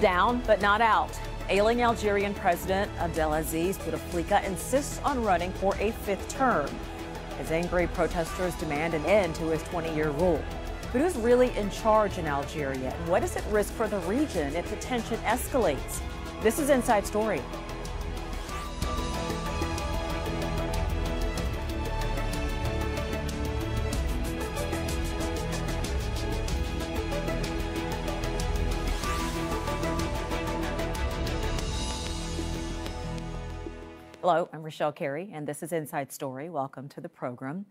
Down, but not out. Ailing Algerian President Abdelaziz Bouteflika insists on running for a fifth term. His angry protesters demand an end to his 20-year rule. But who's really in charge in Algeria? And what is at risk for the region if the tension escalates? This is Inside Story. Hello, I'm Rochelle Carey, and this is Inside Story. Welcome to the program.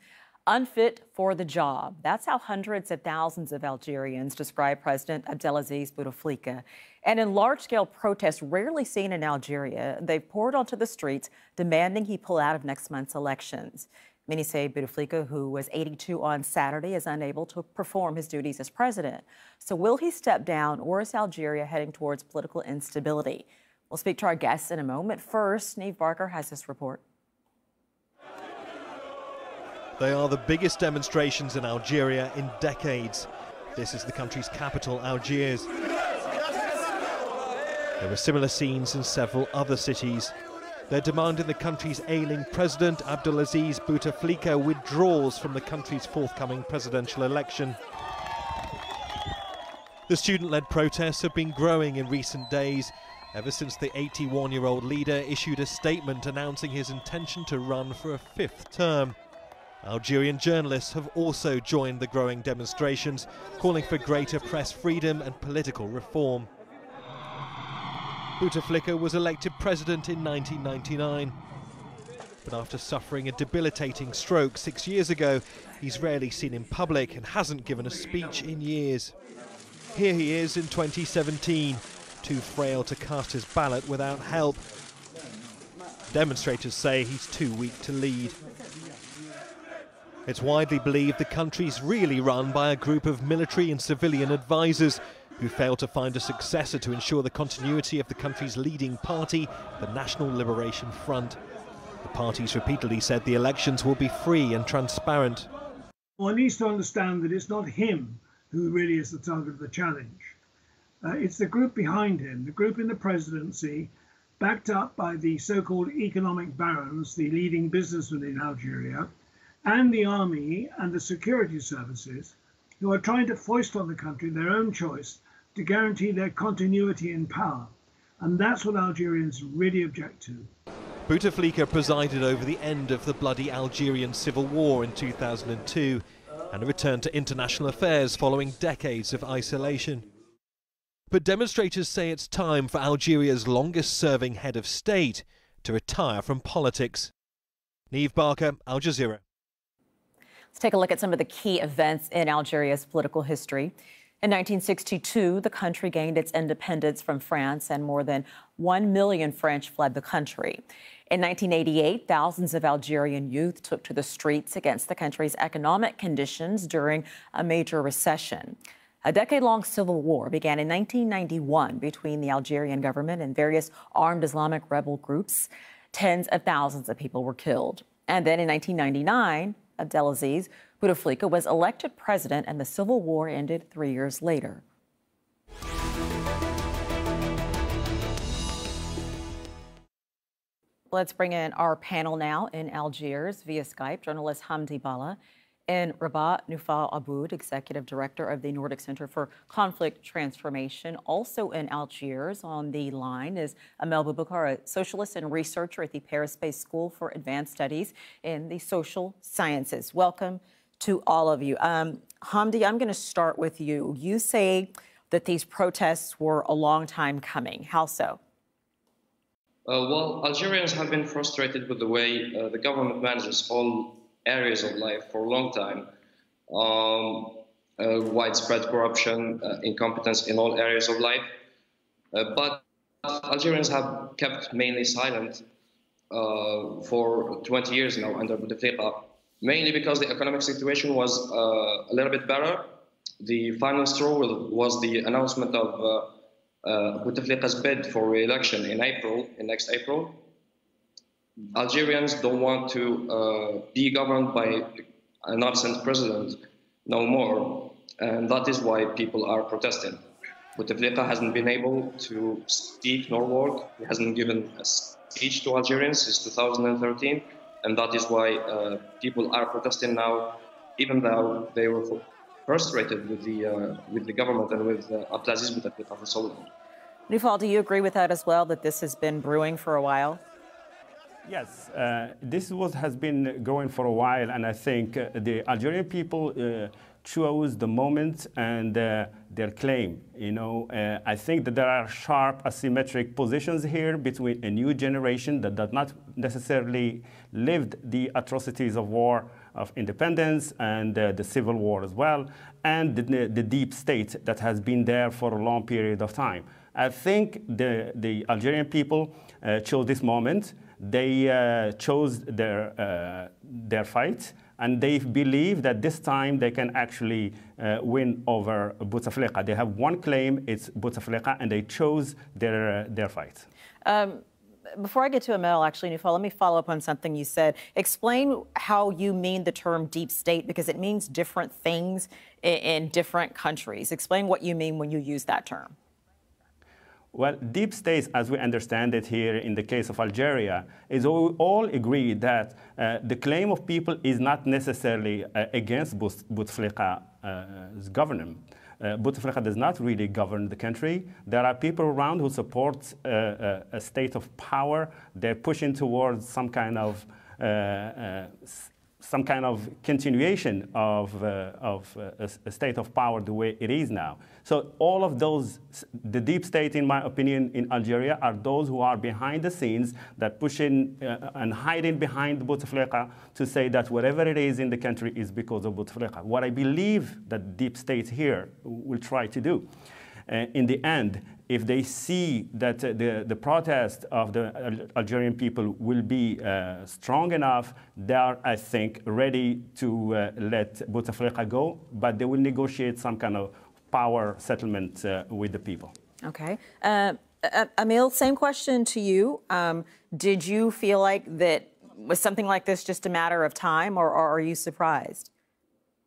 Unfit for the job. That's how hundreds of thousands of Algerians describe President Abdelaziz Bouteflika. And in large-scale protests rarely seen in Algeria, they've poured onto the streets demanding he pull out of next month's elections. Many say Bouteflika, who was 82 on Saturday, is unable to perform his duties as president. So will he step down, or is Algeria heading towards political instability? We'll speak to our guests in a moment. First, Amel Boubekeur has this report. They are the biggest demonstrations in Algeria in decades. This is the country's capital, Algiers. There were similar scenes in several other cities. They're demanding the country's ailing president, Abdelaziz Bouteflika, withdraws from the country's forthcoming presidential election. The student-led protests have been growing in recent days, ever since the 81-year-old leader issued a statement announcing his intention to run for a fifth term. Algerian journalists have also joined the growing demonstrations, calling for greater press freedom and political reform. Bouteflika was elected president in 1999. But after suffering a debilitating stroke 6 years ago, he's rarely seen in public and hasn't given a speech in years. Here he is in 2017. Too frail to cast his ballot without help. Demonstrators say he's too weak to lead. It's widely believed the country's really run by a group of military and civilian advisors who failed to find a successor to ensure the continuity of the country's leading party, the National Liberation Front. The party's repeatedly said the elections will be free and transparent. One needs to understand that it's not him who really is the target of the challenge. It's the group behind him, the group in the presidency, backed up by the so-called economic barons, the leading businessmen in Algeria, and the army and the security services, who are trying to foist on the country their own choice to guarantee their continuity in power. And that's what Algerians really object to. Bouteflika presided over the end of the bloody Algerian civil war in 2002 and a return to international affairs following decades of isolation. But demonstrators say it's time for Algeria's longest-serving head of state to retire from politics. Amel Boubekeur, Al Jazeera. Let's take a look at some of the key events in Algeria's political history. In 1962, the country gained its independence from France, and more than 1 million French fled the country. In 1988, thousands of Algerian youth took to the streets against the country's economic conditions during a major recession. A decade-long civil war began in 1991 between the Algerian government and various armed Islamic rebel groups. Tens of thousands of people were killed. And then in 1999, Abdelaziz Bouteflika was elected president, and the civil war ended 3 years later. Let's bring in our panel now in Algiers via Skype. Journalist Hamdi Balla. In Rabat, Noufal Aboud, Executive Director of the Nordic Center for Conflict Transformation. Also in Algiers on the line is Amel Boubekeur, a socialist and researcher at the Paris-based School for Advanced Studies in the Social Sciences. Welcome to all of you. Hamdi, I'm going to start with you. You say that these protests were a long time coming. How so? Well, Algerians have been frustrated with the way the government manages all areas of life for a long time. Widespread corruption, incompetence in all areas of life. But Algerians have kept mainly silent for 20 years now under Bouteflika, mainly because the economic situation was a little bit better. The final straw was the announcement of Bouteflika's bid for re-election in next April. Algerians don't want to be governed by an absent president no more, and that is why people are protesting. Bouteflika hasn't been able to speak nor work. He hasn't given a speech to Algerians since 2013, and that is why people are protesting now, even though they were frustrated with the government and with Abdelaziz Bouteflika for so long. Nufal, do you agree with that as well, that this has been brewing for a while? Yes, this has been going for a while, and I think the Algerian people chose the moment and their claim. You know, I think that there are sharp asymmetric positions here between a new generation that does not necessarily lived the atrocities of war, of independence, and the civil war as well, and the deep state that has been there for a long period of time. I think the Algerian people chose this moment. They chose their fight, and they believe that this time they can actually win over Bouteflika. They have one claim, it's Bouteflika, and they chose their fight. Before I get to Amel, actually, Nufal, let me follow up on something you said. Explain how you mean the term deep state, because it means different things in different countries. Explain what you mean when you use that term. Well, deep states, as we understand it here in the case of Algeria, is all agree that the claim of people is not necessarily against Bouteflika's government. Bouteflika does not really govern the country. There are people around who support a state of power. They're pushing towards some kind of continuation of a state of power the way it is now. So all of those, the deep state, in my opinion, in Algeria are those who are behind the scenes that pushing and hiding behind Bouteflika to say that whatever it is in the country is because of Bouteflika. What I believe that deep state here will try to do, in the end, if they see that the protest of the Algerian people will be strong enough, they are, I think, ready to let Bouteflika go, but they will negotiate some kind of power settlement with the people. Okay. Amel, same question to you. Did you feel like that was something like this just a matter of time, or are you surprised?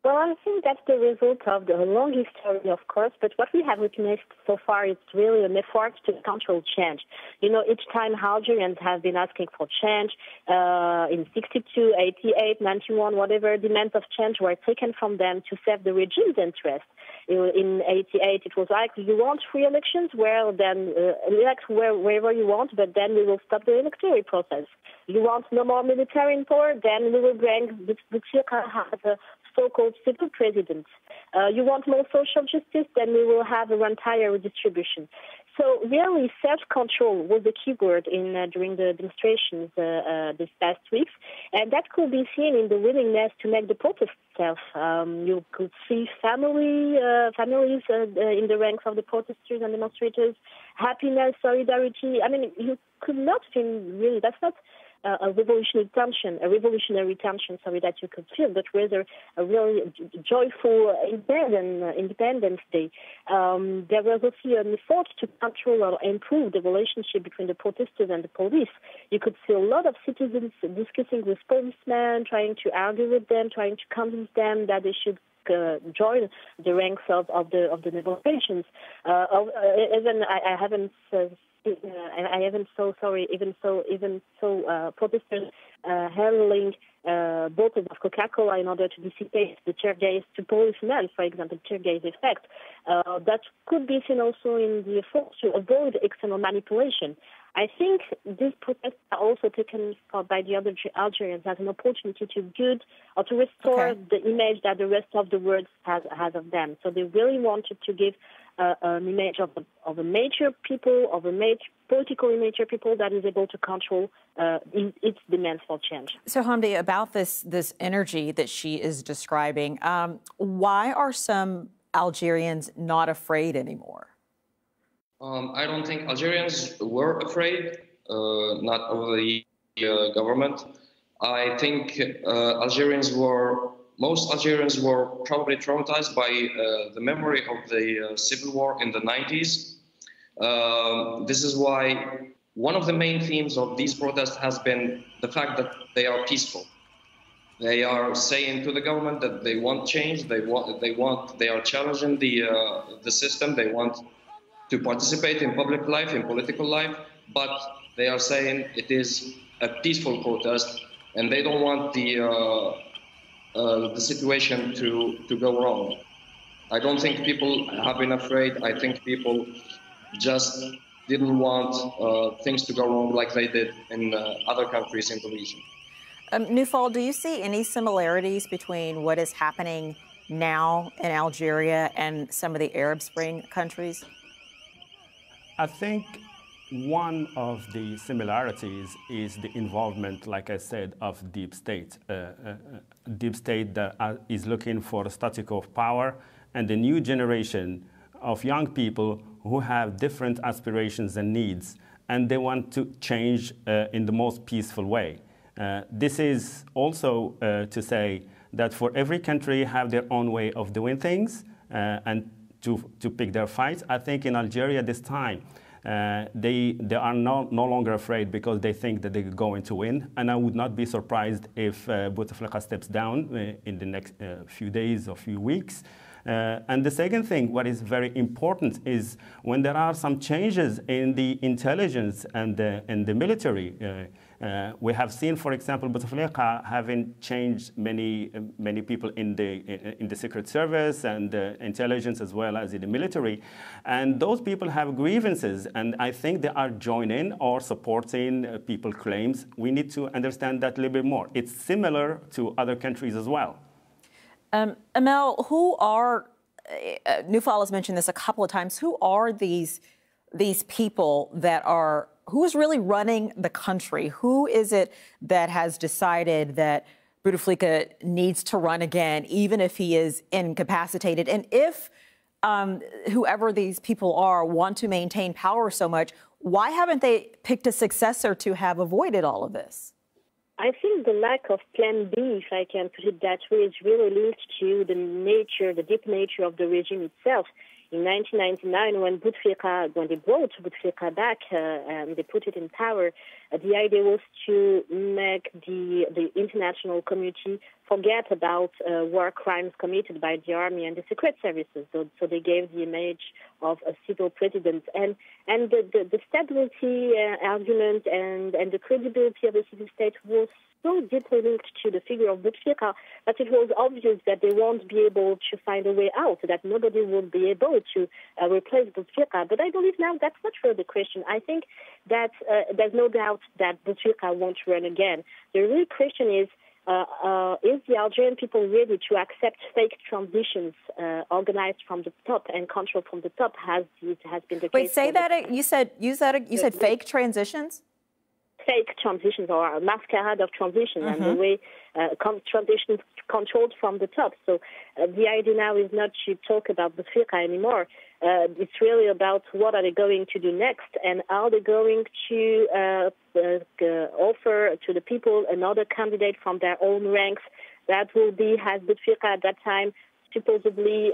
Well, I think that's the result of the long history, of course, but what we have witnessed so far is really an effort to control change. You know, each time Algerians have been asking for change, in 62, 88, 91, whatever, demands of change were taken from them to serve the regime's interest. In 88, it was like, you want free elections? Well, then elect wherever you want, but then we will stop the electoral process. You want no more military power? Then we will bring Bouteflika as a so-called civil president. You want more social justice? Then we will have a entire redistribution. So really, self-control was the key word during the demonstrations these past weeks, and that could be seen in the willingness to make the protest itself. You could see families in the ranks of the protesters and demonstrators, happiness, solidarity. I mean, you could not feel really, that's not a revolutionary tension, that you could feel, but rather a really joyful Independence Day. There was also an effort to control or improve the relationship between the protesters and the police. You could see a lot of citizens discussing with policemen, trying to argue with them, trying to convince them that they should join the ranks of the demonstrations. Protesters handling bottles of Coca-Cola in order to dissipate the tear gas to policemen, for example, tear gas effect. That could be seen also in the effort to avoid external manipulation. I think these protests are also taken by the other Algerians as an opportunity to to restore the image that the rest of the world has of them. So they really wanted to give an image of a major people, of a politically major people that is able to control its demands for change. So, Hamdi, about this energy that she is describing, why are some Algerians not afraid anymore? I don't think Algerians were afraid, not of the government. I think most Algerians were probably traumatized by the memory of the civil war in the 90s. This is why one of the main themes of these protests has been the fact that they are peaceful. They are saying to the government that they want change. They are challenging the system. They want to participate in public life, in political life, but they are saying it is a peaceful protest, and they don't want the situation to go wrong. I don't think people have been afraid. I think people just didn't want things to go wrong like they did in other countries in the region. Nufal, do you see any similarities between what is happening now in Algeria and some of the Arab Spring countries? I think one of the similarities is the involvement, like I said, of deep state. Deep state that is looking for a status of power, and the new generation of young people who have different aspirations and needs, and they want to change in the most peaceful way. This is also to say that for every country have their own way of doing things and to pick their fights. I think in Algeria this time, they are no longer afraid because they think that they're going to win. And I would not be surprised if Bouteflika steps down in the next few days or few weeks. And the second thing, what is very important, is when there are some changes in the intelligence and the military. We have seen, for example, Bouteflika having changed many people in the Secret Service and intelligence as well as in the military. And those people have grievances, and I think they are joining or supporting people's claims. We need to understand that a little bit more. It's similar to other countries as well. Amel, who are, Nufal has mentioned this a couple of times, who are these people that are, who is really running the country? Who is it that has decided that Bouteflika needs to run again, even if he is incapacitated? And if whoever these people are want to maintain power so much, why haven't they picked a successor to have avoided all of this? I think the lack of plan B, if I can put it that way, is really linked to the deep nature of the regime itself. In 1999, when they brought Bouteflika back and they put it in power, the idea was to make the international community forget about war crimes committed by the army and the secret services. So they gave the image of a civil president. And the stability argument and the credibility of the civil state was so deeply linked to the figure of Bouteflika that it was obvious that they won't be able to find a way out, that nobody would be able to replace Bouteflika. But I believe now that's not really the question. I think that there's no doubt that Bouteflika won't run again. The real question is the Algerian people ready to accept fake transitions organized from the top and controlled from the top, as it has been the case? Wait, say that. You said fake transitions? Fake transitions, or a masquerade of transition, and the way transitions controlled from the top. So the idea now is not to talk about Bouteflika anymore. It's really about what are they going to do next, and are they going to offer to the people another candidate from their own ranks that will be, as Bouteflika at that time, supposedly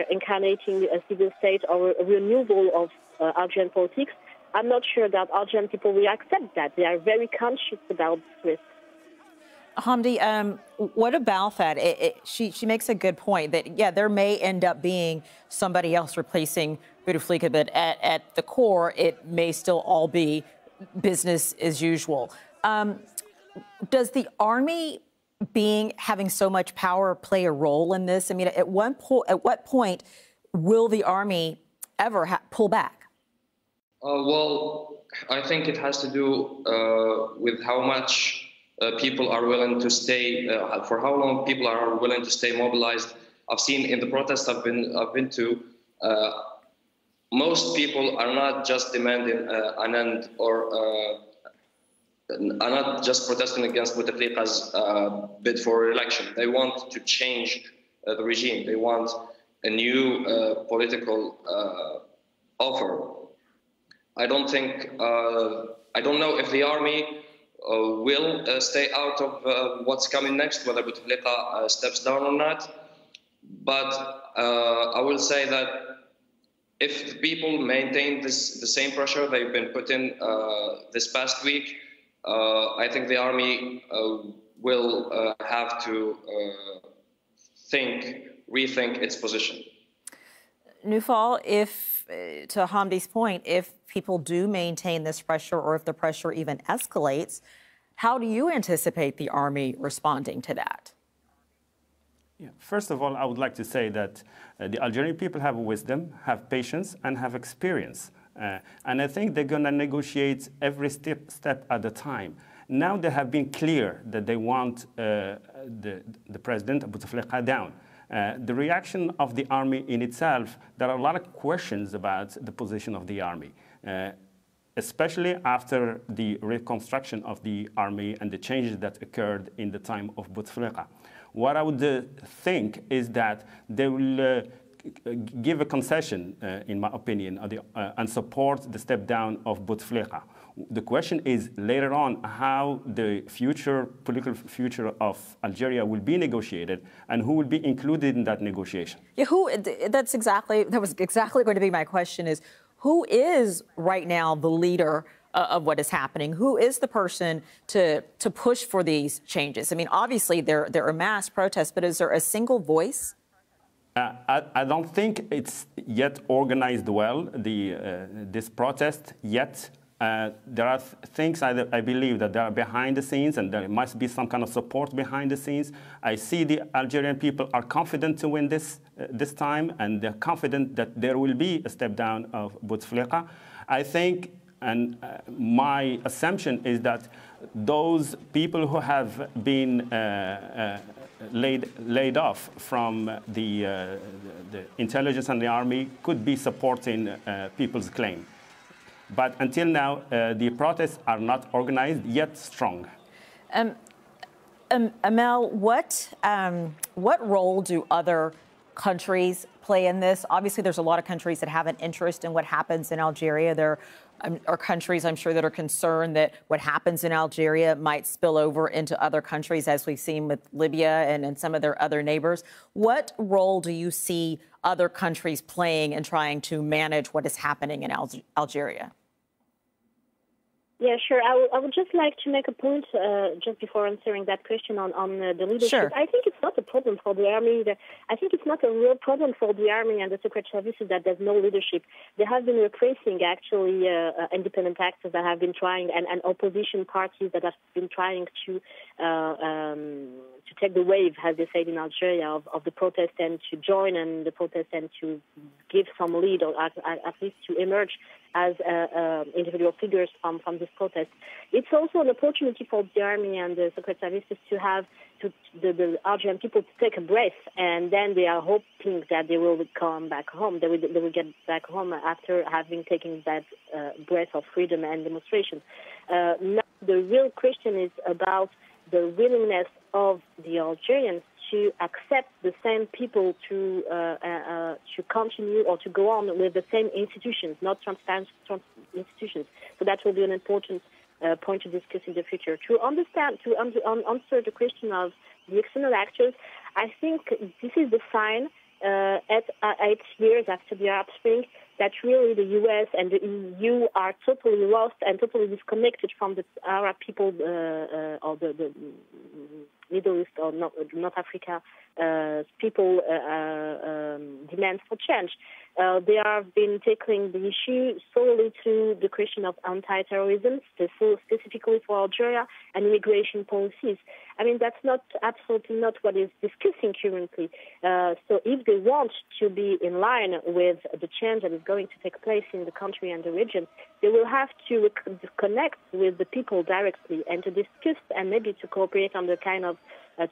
incarnating a civil state or a renewal of Algerian politics. I'm not sure that Algerian people will accept that. They are very conscious about this. Hamdi, what about that? She makes a good point that, yeah, there may end up being somebody else replacing Bouteflika, but at the core, it may still all be business as usual. Does the army having so much power play a role in this? I mean, at what point will the army ever pull back? Well, I think it has to do with how much people are willing to stay, for how long people are willing to stay mobilized. I've seen in the protests I've been to, most people are not just demanding an end or are not just protesting against Bouteflika's bid for election. They want to change the regime. They want a new political offer. I don't know if the army will stay out of what's coming next, whether Bouteflika steps down or not. But I will say that if the people maintain the same pressure they've been putting this past week, I think the army will have to rethink its position. Nufal, if to Hamdi's point, if people do maintain this pressure or if the pressure even escalates, how do you anticipate the army responding to that? Yeah. First of all, I would like to say that the Algerian people have wisdom, have patience, and have experience. And I think they're going to negotiate every step at a time. Now they have been clear that they want the president, Bouteflika, down. The reaction of the army in itself, there are a lot of questions about the position of the army, especially after the reconstruction of the army and the changes that occurred in the time of Bouteflika. What I would think is that they will give a concession, in my opinion, and support the step down of Bouteflika. The question is later on how the political future of Algeria will be negotiated and who will be included in that negotiation. Yeah, that was exactly going to be my question, is who is right now the leader of what is happening? Who is the person to push for these changes? I mean, obviously there are mass protests, but is there a single voice? I don't think it's yet organized well, this protest yet. There are things I believe that they are behind the scenes, and there must be some kind of support behind the scenes. I see the Algerian people are confident to win this time, and they're confident that there will be a step down of Bouteflika. I think, and my assumption is that those people who have been laid off from the intelligence and the army could be supporting people's claim. But until now, the protests are not organized, yet strong. Amel, what role do other countries play in this? Obviously, there's a lot of countries that have an interest in what happens in Algeria. There are countries, I'm sure, that are concerned that what happens in Algeria might spill over into other countries, as we've seen with Libya and some of their other neighbors. What role do you see other countries playing in trying to manage what is happening in Algeria? Yeah, sure. I would just like to make a point just before answering that question on the leadership. Sure. I think it's not a problem for the army. I think it's not a real problem for the army and the secret services that there's no leadership. They have been repressing, actually, independent actors that have been trying, and opposition parties that have been trying to take the wave, as they said in Algeria, of the protest and to join in the protest and to give some lead, or at least to emerge as individual figures from this protest. It's also an opportunity for the army and the secret services to have the Algerian people to take a breath, and then they are hoping that they will come back home. They will get back home after having taken that breath of freedom and demonstration. Now the real question is about the willingness of the Algerians to accept the same people to continue or to go on with the same institutions, not transparent institutions. So that will be an important point to discuss in the future. To answer the question of the external actors, I think this is the sign at 8 years after the Arab Spring that really the U.S. and the EU are totally lost and totally disconnected from the Arab people or the Middle East or North Africa people demands for change. They have been tackling the issue solely through the question of anti-terrorism, specifically for Algeria, and immigration policies. I mean, that's absolutely not what is discussing currently. So if they want to be in line with the change that is going to take place in the country and the region, they will have to connect with the people directly and to discuss and maybe to cooperate on the kind of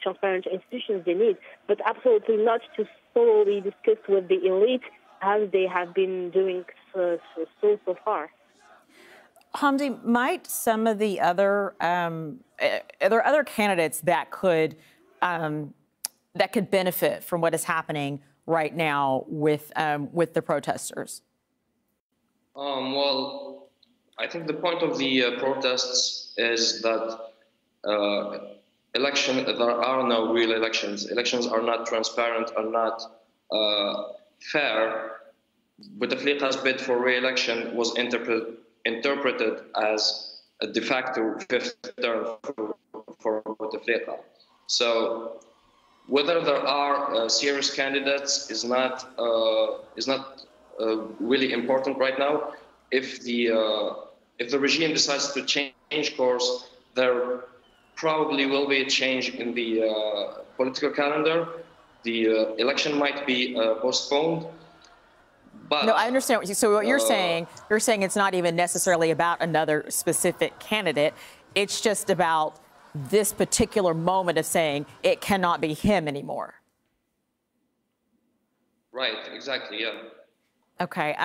transparent institutions they need, but absolutely not to solely discuss with the elite as they have been doing so far. Hamdi, might some of the other are there other candidates that could benefit from what is happening right now with the protesters? Well, I think the point of the protests is that there are no real elections. Elections are not transparent, are not fair. Bouteflika's bid for re-election was interpreted as a de facto fifth term for Bouteflika. So whether there are serious candidates is not really important right now. If the regime decides to change course, there probably will be a change in the political calendar. The election might be postponed. But, no, I understand. So what you're saying it's not even necessarily about another specific candidate. It's just about this particular moment of saying it cannot be him anymore. Right, exactly, yeah. Okay.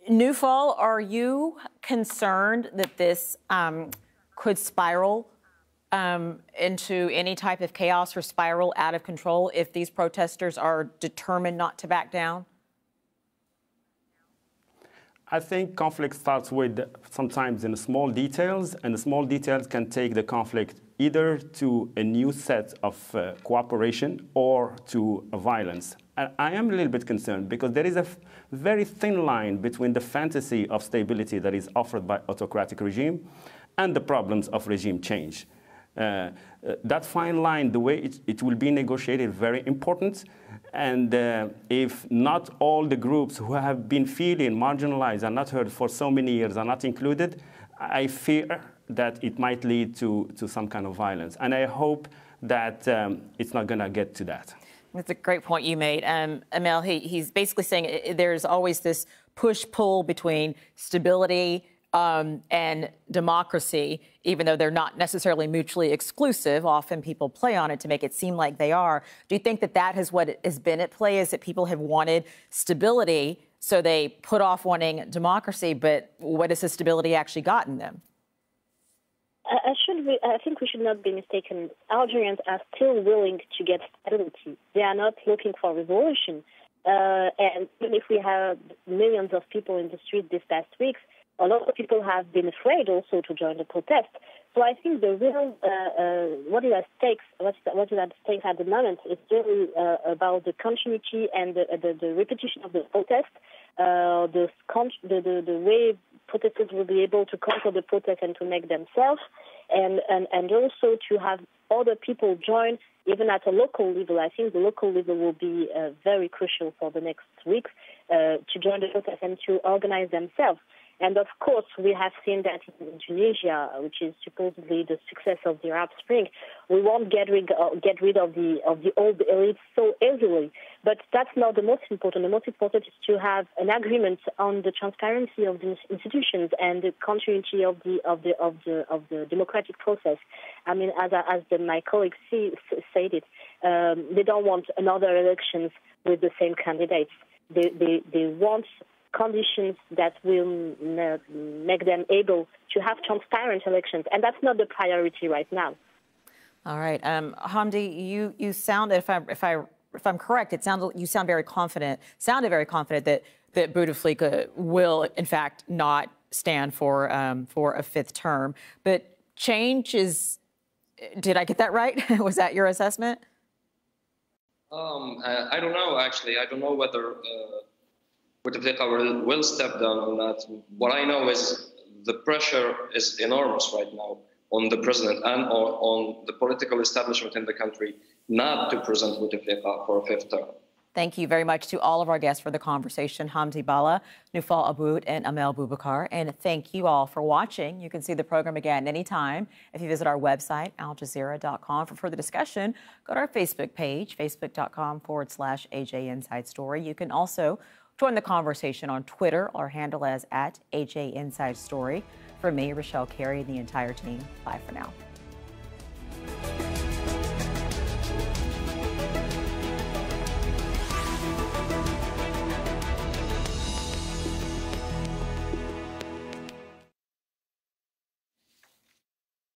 Newfall, are you concerned that this could spiral into any type of chaos or spiral out of control if these protesters are determined not to back down? I think conflict starts with sometimes in the small details, and the small details can take the conflict either to a new set of cooperation or to violence. And I am a little bit concerned because there is a very thin line between the fantasy of stability that is offered by autocratic regime and the problems of regime change. That fine line, the way it will be negotiated, is very important. And if not all the groups who have been feeling marginalized and not heard for so many years are not included, I fear that it might lead to some kind of violence. And I hope that it's not going to get to that. That's a great point you made. Amel, he's basically saying there's always this push-pull between stability and democracy, even though they're not necessarily mutually exclusive. Often people play on it to make it seem like they are. Do you think that that is what has been at play, is that people have wanted stability, so they put off wanting democracy, but what has the stability actually gotten them? I think we should not be mistaken. Algerians are still willing to get stability. They are not looking for revolution. And even if we have millions of people in the street this past week, a lot of people have been afraid also to join the protest. So I think the real what is at stake at the moment is really about the continuity and the repetition of the protest, the way protesters will be able to conquer the protest and to make themselves, and also to have other people join, even at a local level. I think the local level will be very crucial for the next weeks to join the protest and to organize themselves. And of course, we have seen that in Tunisia, which is supposedly the success of the Arab Spring, we won't get rid of the old elites so easily. But that's not the most important. The most important is to have an agreement on the transparency of the institutions and the continuity of the democratic process. I mean, as my colleague said it, they don't want another elections with the same candidates. They want conditions that will make them able to have transparent elections, and that's not the priority right now. All right, Hamdi, you sound, if I'm correct, you sound very confident. Sounded very confident that Bouteflika will, in fact, not stand for a fifth term. But change is. Did I get that right? Was that your assessment? I don't know. Actually, I don't know whether Bouteflika will step down on that. What I know is the pressure is enormous right now on the president and on the political establishment in the country not to present Bouteflika for a fifth term. Thank you very much to all of our guests for the conversation, Hamdi Balla, Newfall Aboud, and Amel Boubekeur. And thank you all for watching. You can see the program again anytime if you visit our website, aljazeera.com. For further discussion, go to our Facebook page, facebook.com/AJE Inside Story. You can also join the conversation on Twitter. Our handle is @AJE Inside Story. For me, Rochelle Carey, and the entire team, bye for now.